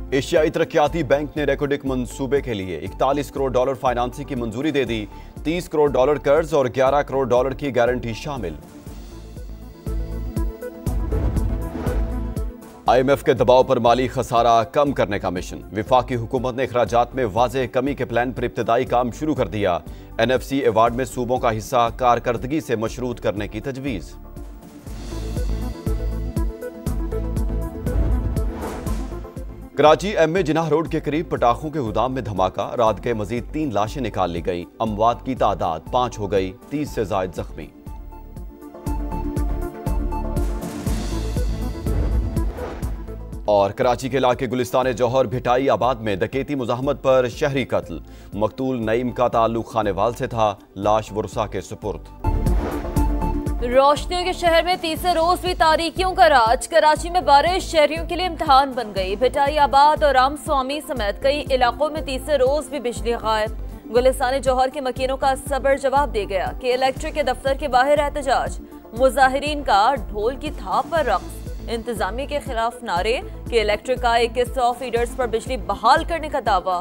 एशियाई तरक्याती बैंक ने रेकोडिक मंसूबे के लिए 41 करोड़ डॉलर फाइनेंसिंग की मंजूरी दे दी। 30 करोड़ डॉलर कर्ज और 11 करोड़ डॉलर की गारंटी शामिल। IMF के दबाव पर माली खसारा कम करने का मिशन। विफाकी हुकूमत ने अखराजात में वाज़ेह कमी के प्लान पर इब्तिदाई काम शुरू कर दिया। NFC अवार्ड में सूबों का हिस्सा कारकर्दगी से मशरूत करने की तजवीज़। कराची MA जिनाह रोड के करीब पटाखों के गोदाम में धमाका। रात के मजीद 3 लाशें निकाल ली गई। अमवात की तादाद 5 हो गई, 30 से जायद जख्मी। और कराची के इलाके गुलिस्तान जौहर भिटाई आबाद में डकैती मुज़ाहमत पर शहरी कत्ल। मकतूल नईम का ताल्लुक खानेवाल से था। लाश वरुसा के सुपुर्द। रोशनियों के शहर में तीसरे रोज भी तारीकियों का राज। कराची में बारिश शहरियों के लिए इम्तिहान बन गई। भिटाई आबाद और राम स्वामी समेत कई इलाकों में तीसरे रोज भी बिजली गायब। गुलिस्तान जौहर के मकीनों का सबर जवाब दे गया कि इलेक्ट्रिक के दफ्तर के बाहर एहतजाज। मुजाहिरीन का ढोल की थाप पर रक्स। इंतजामिया के खिलाफ नारे कि इलेक्ट्रिक का 2100 फीडर्स पर बिजली बहाल करने का दावा।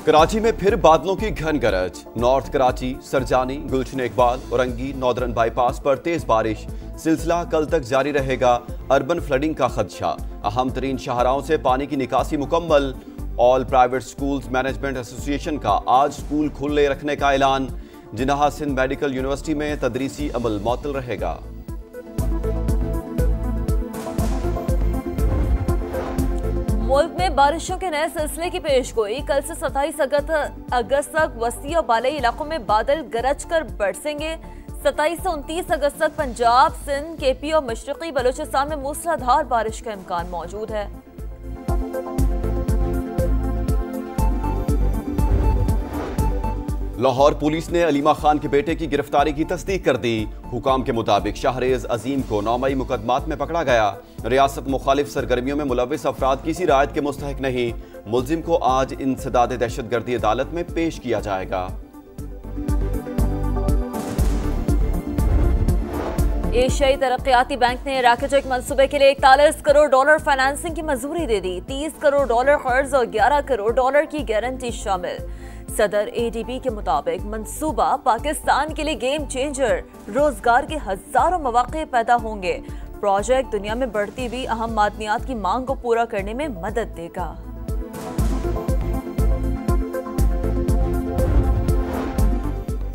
कराची में फिर बादलों की घन गरज। नॉर्थ कराची, सरजानी, गुलशन इकबाल, औरंगी, नॉर्दर्न बाईपास पर तेज बारिश। सिलसिला कल तक जारी रहेगा। अर्बन फ्लडिंग का खदशा। अहम तरीन शाहराहों से पानी की निकासी मुकम्मल। All private schools management association का आज स्कूल खुले रखने का ऐलान। जिनाह सिंध मेडिकल यूनिवर्सिटी में तदरीसी अमल मुअत्तल रहेगा। मुल्क में बारिशों के नए सिलसिले की पेशगोई। कल से 27 अगस्त तक वस्ती और बालई इलाकों में बादल गरज कर बरसेंगे। 27 से 29 अगस्त तक पंजाब, सिंध, KP और मशरकी बलूचिस्तान में मूसलाधार बारिश का इम्कान मौजूद है। लाहौर पुलिस ने अलीमा खान के बेटे की गिरफ्तारी की तस्दीक कर दी। हुकाम के मुताबिक शाहरेज अजीम को 9 मई मुकदमात में पकड़ा गया। रियासत मुखालिफ सरगर्मियों में मुलविस अफराद किसी रायत के मुस्तहक नहीं। मुलजिम को आज इंसदाद दहशतगर्दी अदालत में पेश किया जाएगा। एशियाई तरक्याती बैंक ने रैकेटिक मंसूबे के लिए 41 करोड़ डॉलर फाइनेंसिंग की मंजूरी दे दी। 30 करोड़ डॉलर कर्ज और 11 करोड़ डॉलर की गारंटी शामिल। सदर ADB के मुताबिक मंसूबा पाकिस्तान के लिए गेम चेंजर। रोजगार के हजारों मौके पैदा होंगे। प्रोजेक्ट दुनिया में बढ़ती हुई अहम मादनियात की मांग को पूरा करने में मदद देगा।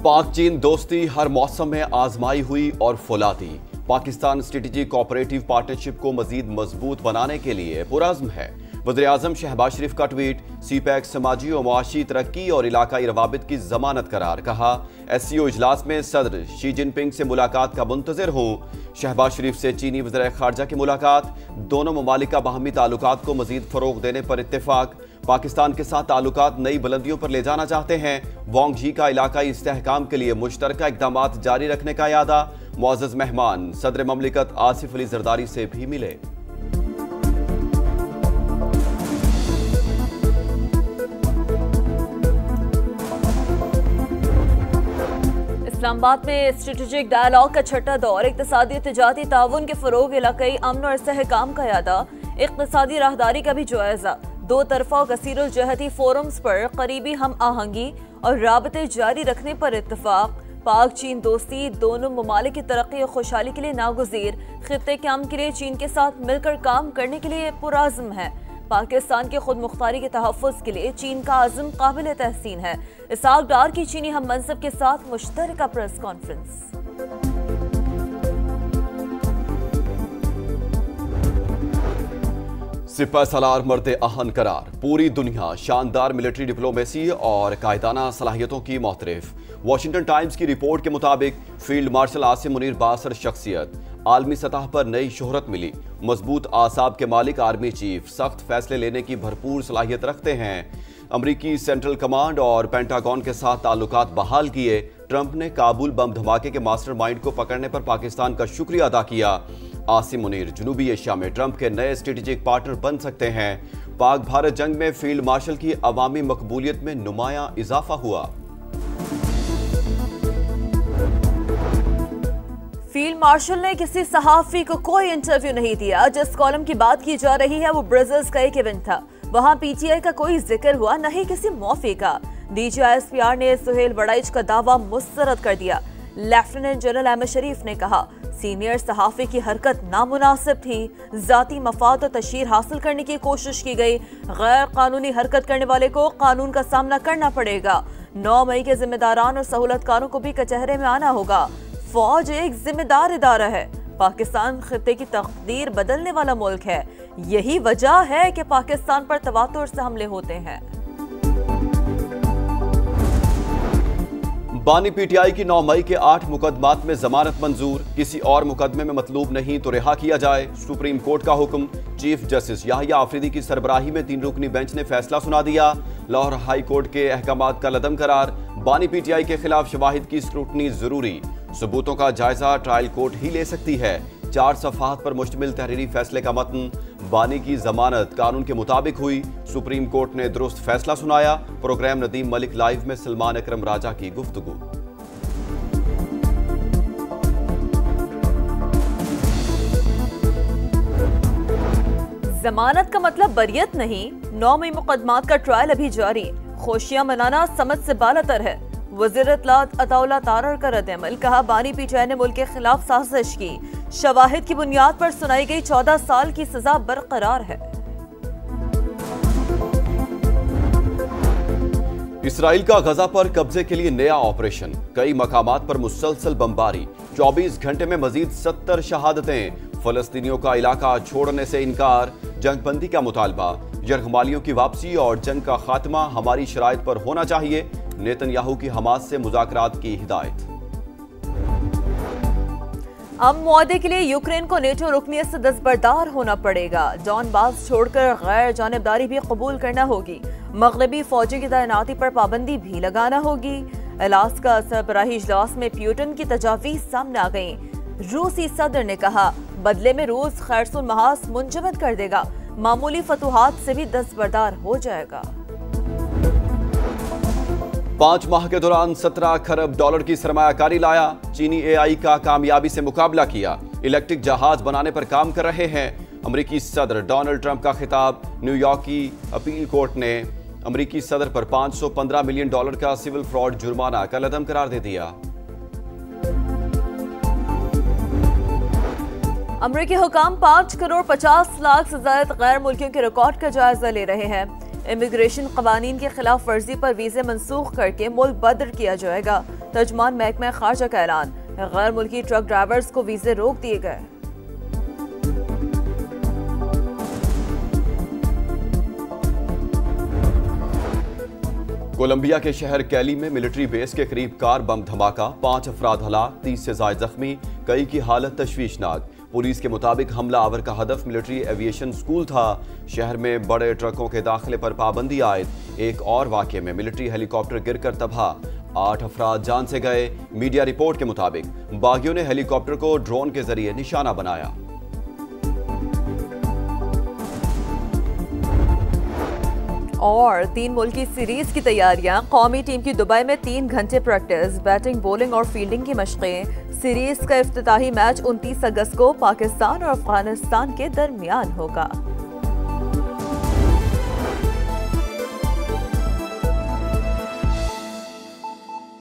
पाक चीन दोस्ती हर मौसम में आजमाई हुई और फौलादी। पाकिस्तान स्ट्रेटेजिक कोऑपरेटिव पार्टनरशिप को मजीद मजबूत बनाने के लिए पुरअज़्म है। वज़ीर-ए-आज़म शहबाज शरीफ का ट्वीट। CPEC समाजी और मुआशी तरक्की और इलाकाई रवाबित की जमानत करार। कहा, SCO इजलास में सदर शी जिनपिंग से मुलाकात का मुंतज़िर हूँ। शहबाज शरीफ से चीनी वज़ीर ख़ारजा की मुलाकात। दोनों ममालिक का बाहमी ताल्लुकात को मजीद फ़रोग़ देने पर इत्तेफाक। पाकिस्तान के साथ ताल्लुकात नई बुलंदियों पर ले जाना चाहते हैं। वांग जी का इलाकाई इस्तेहकाम के लिए मुश्तरका इक़दामात जारी रखने का यादा। मुअज़्ज़ज़ मेहमान सदर ममलिकत आसिफ अली ज़रदारी से भी मिले। इस्लामाबाद में स्ट्रेटेजिक डायलॉग का छठा दौर। इक़्तिसादी तिजारती ताउन के फ़रोग़, इलाक़ाई अमन और इस्तेहकाम का यादा। इक़्तिसादी राहदारी का भी जायज़ा। दो तरफ़ा और कसीरुल जहती फोरम्स पर करीबी हम आहंगी और राबते जारी रखने पर इत्तफ़ाक़। पाक चीन दोस्ती दोनों ममालिक की तरक्की और खुशहाली के लिए नागुज़ीर। खित्ते के अमन के लिए चीन के साथ मिलकर काम करने के लिए पुरअज़्म है। पाकिस्तान की खुद मुख्तारी के तहफ़्फ़ुज़ के लिए चीन का अज़्म काबिल तहसीन है। इसहाक़ डार की चीनी हम मनसब के साथ मुश्तरका प्रेस कॉन्फ्रेंस। सिपहसालार मर्द आहन करार। पूरी दुनिया शानदार मिलिट्री डिप्लोमेसी और कायदाना सलाहियतों की मोहतरफ। वाशिंगटन टाइम्स की रिपोर्ट के मुताबिक फील्ड मार्शल आसिम मुनीर बासर शख्सियत। आलमी सतह पर नई शोहरत मिली। मजबूत आसाब के मालिक आर्मी चीफ। सख्त फैसले लेने की भरपूर सलाहियत रखते हैं। अमरीकी सेंट्रल कमांड और पेंटागन के साथ ताल्लुकात बहाल किए। ट्रंप ने काबुल बम धमाके के मास्टरमाइंड को पकड़ने पर पाकिस्तान का शुक्रिया अदा किया। आसिम मुनीर जनूबी एशिया में ट्रंप के नए स्ट्रेटेजिक पार्टनर बन सकते हैं। पाक भारत जंग में फील्ड मार्शल की अवामी मकबूलियत में नुमाया इजाफा हुआ। फील्ड मार्शल ने किसी सहाफी को कोई इंटरव्यू नहीं दिया। जिस कॉलम की बात की जा रही है वो ब्रसेल्स का एक इवेंट था। वहां पीटीआई का कोई जिक्र हुआ, न ही किसी मौफी का। डीजीआईएसपीआर ने सुहेल बड़ाइच का दावा मुस्तरद कर दिया। लेफ्टिनेंट जनरल अहमद शरीफ ने कहा, सीनियर सहाफी की हरकत नामुनासिब थी। जाती मफाद और तशहीर हासिल करने की कोशिश की गई। गैर कानूनी हरकत करने वाले को कानून का सामना करना पड़ेगा। 9 मई के जिम्मेदारान और सहूलतकारों को भी कचहरे में आना होगा। फौज एक जिम्मेदार इदारा है। पाकिस्तान खित्ते की तकदीर बदलने वाला मुल्क है। यही वजह है कि पाकिस्तान पर तवातुर से हमले होते हैं। बानी पीटीआई की 9 मई के 8 मुकदमात में जमानत मंजूर। किसी और मुकदमे में मतलूब नहीं तो रिहा किया जाए, सुप्रीम कोर्ट का हुक्म। चीफ जस्टिस याहिया आफरीदी की सरबराही में 3 रुकनी बेंच ने फैसला सुना दिया। लाहौर हाई कोर्ट के अहकामात का लदम करार। बानी पीटीआई के खिलाफ शवाहिद की स्क्रूटनी जरूरी। सबूतों का जायजा ट्रायल कोर्ट ही ले सकती है। 4 सफ़हात पर मुश्तमिल तहरीरी फैसले का मतन। बानी की जमानत कानून के मुताबिक हुई। सुप्रीम कोर्ट ने दुरुस्त फैसला सुनाया। प्रोग्राम नदीम मलिक लाइव में सलमान अकरम राजा की गुफ्तगू। जमानत का मतलब बरियत नहीं। 9 मई मुकदमात का ट्रायल अभी जारी। खुशियां मनाना समझ से बालातर है। वज़ीर इत्तलात अताउल्लाह तारर का रद्द-ए-अमल। कहा, बानी पीटीआई ने मुल्क के खिलाफ साजिश की। शवाहिद की बुनियाद पर सुनाई गई 14 साल की सजा बरकरार है। इसराइल का गजा पर कब्जे के लिए नया ऑपरेशन। कई मकामात पर मुसलसल बमबारी। 24 घंटे में मजीद 70 शहादतें। फलस्तीनियों का इलाका छोड़ने से इनकार। जंगबंदी का मुतालबा। यरगमालियों की वापसी और जंग का खात्मा हमारी शराइत पर होना चाहिए। नेतन्याहू की हमास से मुज़ाकरात की हिदायत। अब मुआहदे के लिए यूक्रेन को नेटो रुकनियत से दस्तबरदार होना पड़ेगा। डॉनबास छोड़कर गैर जानिबदारी भी कबूल करना होगी। मगरबी फौजी की तैनाती पर पाबंदी भी लगाना होगी। अलास्का सरबराही इजलास में प्यूटन की तजावीज़ सामने आ गई। रूसी सदर ने कहा, बदले में रूस खैरसुन महाज मुंजमद कर देगा। मामूली फतूहात से भी दस्तबरदार हो जाएगा। 5 माह के दौरान 17 खरब डॉलर की सरमायाकारी लाया। चीनी एआई का कामयाबी से मुकाबला किया। इलेक्ट्रिक जहाज बनाने पर काम कर रहे हैं। अमरीकी सदर डोनाल्ड ट्रंप का खिताब। न्यूयॉर्क की अपील कोर्ट ने अमरीकी सदर पर $515 मिलियन का सिविल फ्रॉड जुर्माना का लदम करार दे दिया। अमरीकी हुकाम 5 करोड़ 50 लाख से ज्यादा गैर मुल्कियों के रिकॉर्ड का जायजा ले रहे हैं। इमिग्रेशन कवानीन के खिलाफ वर्जी पर वीजे मंसूख करके मुल्क बदर किया जाएगा। तर्जमान महकमा खारजा का ऐलान। गैर मुल्की ट्रक ड्राइवर्स को वीजे रोक दिए गए। कोलंबिया के शहर कैली में मिलिट्री बेस के करीब कार बम धमाका। 5 अफराद हलाक, 30 से ज्यादा जख्मी। कई की हालत तशवीशनाक। पुलिस के मुताबिक हमला आवर का हदफ मिलिट्री एविएशन स्कूल था। शहर में बड़े ट्रकों के दाखिले पर पाबंदी आयद। एक और वाक़े में मिलिट्री हेलीकॉप्टर गिरकर तबाह। 8 अफराद जान से गए। मीडिया रिपोर्ट के मुताबिक बागियों ने हेलीकॉप्टर को ड्रोन के जरिए निशाना बनाया। और 3 मुल्की सीरीज की तैयारियां। कौमी टीम की दुबई में 3 घंटे प्रैक्टिस। बैटिंग, बॉलिंग और फील्डिंग की मशक़ें। सीरीज का इफ्तिताही मैच 29 अगस्त को पाकिस्तान और अफगानिस्तान के दरमियान होगा।